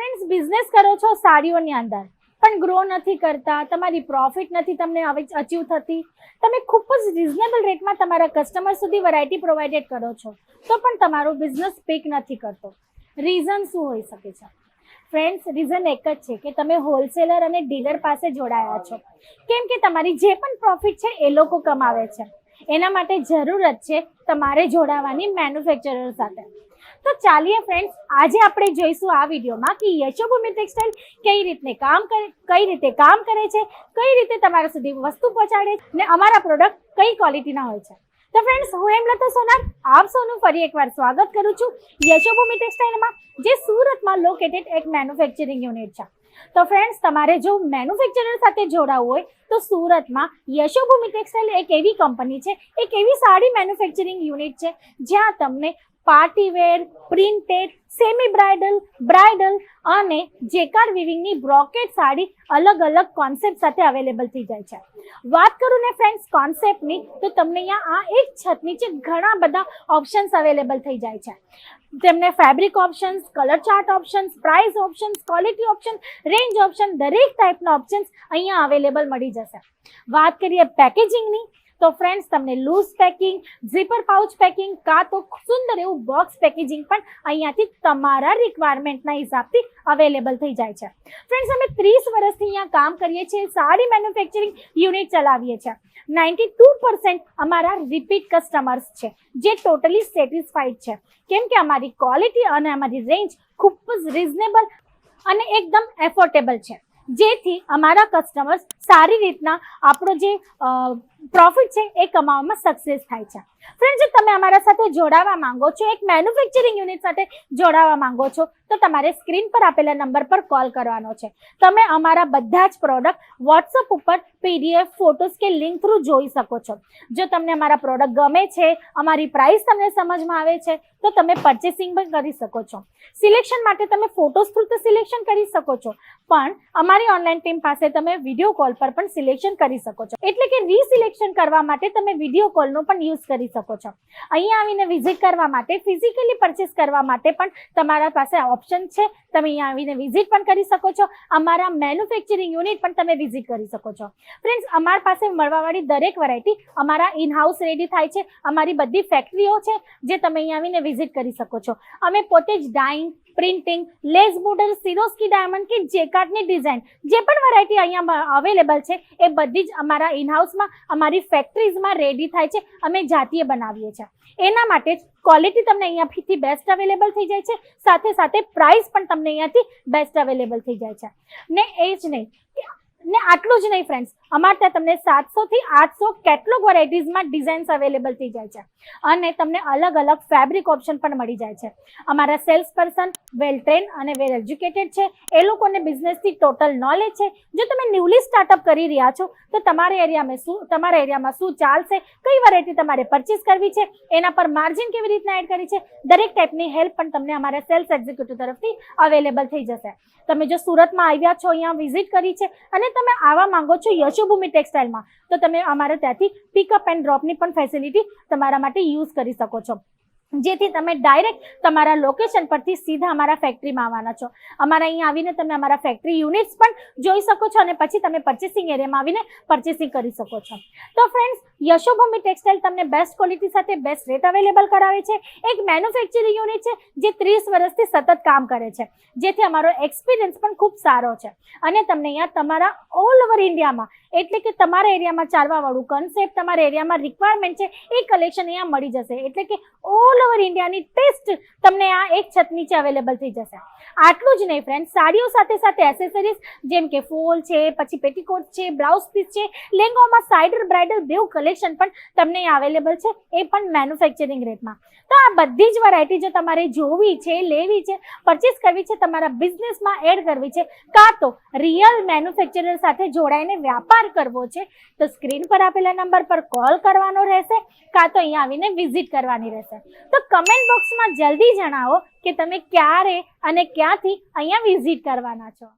Friends, business કરો છો સાડીઓની અંદર, પણ ગ્રો નથી કરતા, તમારી પ્રોફિટ નથી તમને અચીવ થતી, તમે ખૂબ જ રિઝનેબલ રેટમાં તમારા કસ્ટમર સુધી વેરાયટી પ્રોવાઇડેડ કરો છો, તો પણ તમારો બિઝનેસ પીક નથી કરતો. રીઝન શું હોઈ શકે છે? ફ્રેન્ડ્સ, રીઝન એક જ છે કે તમે હોલસેલર અને ડીલર પાસે જોડાયા છો. કેમ કે તમારી જે પણ પ્રોફિટ છે એ લોકો કમાવે છે. એના માટે જરૂરત છે તમારે જોડાવાની મેન્યુફેક્ચરર સાથે. તો ચાલીએ ફ્રેન્ડ્સ, આજે આપણે જોઈશું આ વિડીયોમાં કે યશોભૂમિ ટેક્સટાઇલ કઈ રીતે કામ કરે છે, કઈ રીતે તમારા સુધી વસ્તુ પહોંચાડે છે ને અમારા પ્રોડક્ટ કઈ ક્વોલિટીના હોય છે. તો ફ્રેન્ડ્સ, હું હેમલતા સોનાર આપ સૌનું ફરી એકવાર સ્વાગત કરું છું યશોભૂમિ ટેક્સટાઇલમાં, જે સુરતમાં લોકેટેડ એક મેન્યુફેક્ચરિંગ યુનિટ છે. તો ફ્રેન્ડ્સ, તમારે જો મેન્યુફેક્ચરર સાથે જોડાવવું હોય તો સુરતમાં યશોભૂમિ ટેક્સટાઇલ એક એવી કંપની છે, એક એવી સાડી મેન્યુફેક્ચરિંગ યુનિટ છે જ્યાં તમને party wear, printed, semi bridal, bridal અને જેકાર્ડ વિવિંગની બ્રોકેટ સાડી અલગ અલગ કોન્સેપ્ટ સાથે અવેલેબલ થઈ જાય છે. વાત કરું ને ફ્રેન્ડ્સ કોન્સેપ્ટની, તો તમને અહીંયા આ એક છત નીચે ઘણા બધા ઓપ્શન્સ અવેલેબલ થઈ જાય છે. તેમને fabric options, colour chart options, price options, quality option, range option, દરેક ટાઈપના ઓપ્શન્સ અહીંયા અવેલેબલ મળી જશે. વાત કરીએ પેકેજિંગની, તો ફ્રેન્ડ્સ તમને loose packing, zipper pouch packing કાં તો સુંદર એવું બોક્સ પેકેજિંગ પણ અહીંયાથી તમારા રિક્વાયરમેન્ટના હિસાબથી અવેલેબલ થઈ જાય છે. ફ્રેન્ડ્સ, અમે 30 વર્ષથી અહીંયા કામ કરીએ છીએ, સાડી મેન્યુફેક્ચરિંગ યુનિટ ચલાવીએ છીએ. 92% અમારા રિપીટ કસ્ટમર્સ છે, જે ટોટલી સેટિસ્ફાઈડ છે. કેમ કે અમારી ક્વોલિટી અને અમારી રેન્જ ખૂબ જ રિઝનેબલ અને એકદમ એફોર્ડેબલ છે, જેથી અમારા કસ્ટમર્સ સારી રીતના આપણો જે પ્રોફિટ છે એ કમાવામાં સક્સેસ થાય છે. ફ્રેન્ડ, જો તમે અમારા સાથે જોડાવા માંગો છો, એક મેન્યુફેક્ચરિંગ યુનિટ સાથે જોડાવા માંગો છો, તો તમારે સ્ક્રીન પર આપેલા નંબર પર કોલ કરવાનો છે. તમે અમારા બધા જ પ્રોડક્ટ વોટ્સઅપ ઉપર PDF, ફોટોસ કે લિંક થ્રુ જોઈ શકો છો. જો તમને અમારા પ્રોડક્ટ ગમે છે, અમારી પ્રાઇસ તમને સમજમાં આવે છે, તો તમે પરચેસિંગ પણ કરી શકો છો. સિલેક્શન માટે તમે ફોટોસ થ્રુ તો સિલેક્શન કરી શકો છો, પણ અમારી ઓનલાઈન ટીમ પાસે તમે વિડીયો કોલ પર પણ સિલેક્શન કરી શકો છો. એટલે કે રીસિલેક્શન કરવા માટે તમે વિડીયો કોલનો પણ યુઝ કરી શકો છો. અહીંયા આવીને વિઝિટ કરવા માટે, ફિઝિકલી પરચેસ કરવા માટે પણ તમારા પાસે ઓપ્શન છે. તમે અહીંયા આવીને વિઝિટ પણ કરી શકો છો. અમારા મેન્યુફેક્ચરિંગ યુનિટ પણ તમે વિઝિટ કરી શકો છો. ફ્રેન્ડ્સ, અમારા પાસે મળવાવાળી દરેક વેરાયટી અમારા ઇન હાઉસ રેડી થાય છે. અમારી બધી ફેક્ટરીઓ છે, જે તમે અહીંયા આવીને વિઝિટ કરી શકો છો. અમે પોતે જ dyeing, printing, lace border, Swarovski diamond કે જેકાર્ડની ડિઝાઇન જે પણ વેરાયટી અહીંયા અવેલેબલ છે એ બધી જ અમારા ઇનહાઉસમાં, અમારી ફેક્ટરીઝમાં રેડી થાય છે. અમે જાતીય બનાવીએ છીએ. એના માટે જ ક્વોલિટી તમને અહીંયાથી બેસ્ટ અવેલેબલ થઈ જાય છે, સાથે સાથે પ્રાઇસ પણ તમને અહીંયાથી બેસ્ટ અવેલેબલ થઈ જાય છે. ને એ જ નહીં, ને આટલું જ નહીં ફ્રેન્ડ્સ, અમારે ત્યાં તમને 700 થી 800 કેટલોગ વેરાયટીઝમાં ડિઝાઇન્સ અવેલેબલ થઈ જાય છે, અને તમને અલગ અલગ ફેબ્રિક ઓપ્શન પણ મળી જાય છે. અમારા સેલ્સ પર્સન વેલ ટ્રેન અને વેલ એજ્યુકેટેડ છે. એ લોકોને બિઝનેસથી ટોટલ નોલેજ છે. જો તમે ન્યૂલી સ્ટાર્ટઅપ કરી રહ્યા છો, તો તમારા એરિયામાં શું ચાલશે, કઈ વેરાયટી તમારે પરચેસ કરવી છે, એના પર માર્જિન કેવી રીતના એડ કરી છે, દરેક ટાઈપની હેલ્પ પણ તમને અમારા સેલ્સ એક્ઝિક્યુટિવ તરફથી અવેલેબલ થઈ જશે. તમે જો સુરતમાં આવ્યા છો, અહીંયા વિઝિટ કરી છે અને તમે આવવા માંગો છો યશોભૂમિ ટેક્સટાઇલમાં, તો તમે અમારે ત્યાંથી પિકઅપ એન્ડ ડ્રોપની પણ ફેસિલિટી તમારા માટે યુઝ કરી શકો છો, જેથી તમે ડાયરેક્ટ તમારા લોકેશન પરથી સીધા અમારા ફેક્ટરીમાં આવવાના છો. અમારા અહીંયા આવીને તમે અમારા ફેક્ટરી યુનિટ્સ પણ જોઈ શકો છો, અને પછી તમે પરચેસિંગ એરિયામાં આવીને પરચેસિંગ કરી શકો છો. તો ફ્રેન્ડ્સ, યશોભૂમિ ટેક્સટાઇલ તમને બેસ્ટ ક્વોલિટી સાથે બેસ્ટ રેટ અવેલેબલ કરાવે છે. એક મેન્યુફેક્ચરિંગ યુનિટ છે જે 30 વર્ષથી સતત કામ કરે છે, જેથી અમારો એક્સપિરિયન્સ પણ ખૂબ સારો છે. અને તમને અહીંયા તમારા ઓલ ઓવર ઇન્ડિયામાં, એટલે કે તમારા એરિયામાં ચાલવાવાળું કન્સેપ્ટ, તમારા એરિયામાં રિક્વાયરમેન્ટ છે એ કલેક્શન અહીંયા મળી જશે. એટલે કે ઓલ ઓવર ઇન્ડિયાની ટેસ્ટ તમને આ એક છત નીચે અવેલેબલ થઈ જશે. આટલું જ નહીં ફ્રેન્ડ, સાડીઓ સાથે સાથે એસેસરીઝ જેમ કે ફોલ છે, પછી પેટીકોટ છે, બ્લાઉઝ પીસ છે, લેંગાઓમાં સાઇડર બ્રાઇડલ બેઉ કલેક્શન પણ તમને અહીંયા અવેલેબલ છે, એ પણ મેન્યુફેક્ચરિંગ રેટમાં. તો આ બધી જ વેરાયટી જો તમારે જોવી છે, લેવી છે, પરચેસ કરવી છે, તમારા બિઝનેસમાં એડ કરવી છે, કાં તો રિયલ મેન્યુફેક્ચરર સાથે જોડાઈને વ્યાપાર કરવો છે, તો સ્ક્રીન પર આપેલા નંબર પર કોલ કરવાનો રહેશે, કાં તો અહીંયા આવીને વિઝિટ કરવાની રહેશે. તો કમેન્ટ બોક્સમાં જલ્દી જણાવો કે તમે ક્યારે અને ક્યાંથી અહીંયા વિઝિટ કરવાના છો.